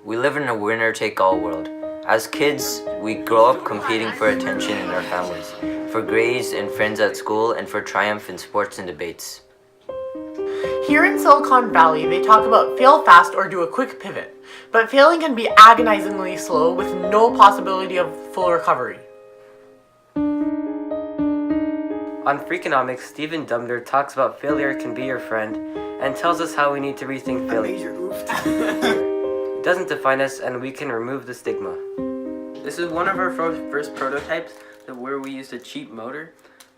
We live in a winner-take-all world. As kids, we grow up competing for attention in our families, for grades and friends at school, and for triumph in sports and debates. Here in Silicon Valley, they talk about fail fast or do a quick pivot, but failing can be agonizingly slow with no possibility of full recovery. On Freakonomics, Stephen Dumner talks about failure can be your friend and tells us how we need to rethink failure. It doesn't define us and we can remove the stigma. This is one of our first prototypes where we used a cheap motor,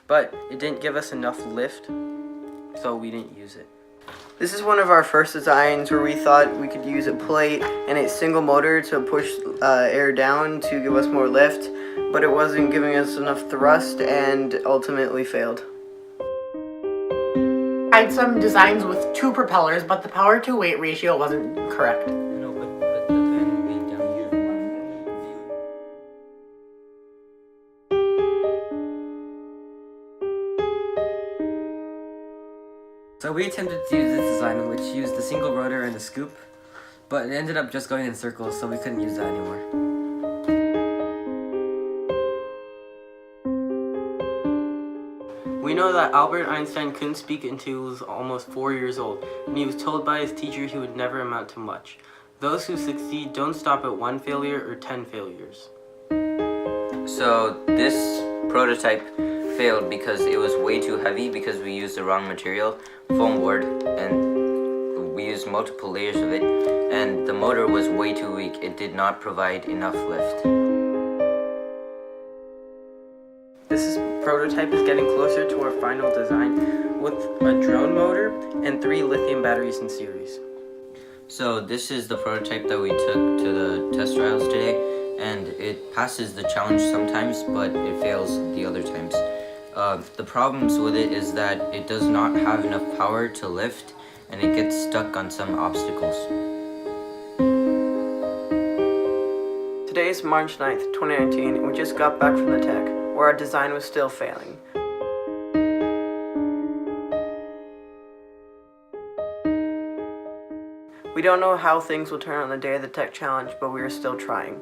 but it didn't give us enough lift, so we didn't use it. This is one of our first designs where we thought we could use a plate and a single motor to push air down to give us more lift, but it wasn't giving us enough thrust and ultimately failed. I had some designs with 2 propellers, but the power to weight ratio wasn't correct. No, but the fan will be down here. So we attempted to use this design which used the single rotor and the scoop, but it ended up just going in circles, so we couldn't use that anymore. We know that Albert Einstein couldn't speak until he was almost 4 years old, and he was told by his teacher he would never amount to much. Those who succeed don't stop at 1 failure or 10 failures. So this prototype failed because it was way too heavy because we used the wrong material, foam board, and we used multiple layers of it, and the motor was way too weak. It did not provide enough lift. This prototype is getting closer to our final design with a drone motor and 3 lithium batteries in series. So this is the prototype that we took to the test trials today, and it passes the challenge sometimes, but it fails the other times. The problems with it is that it does not have enough power to lift, and it gets stuck on some obstacles. Today is March 9th, 2019, and we just got back from the tech, where our design was still failing. We don't know how things will turn on the day of the tech challenge, but we are still trying.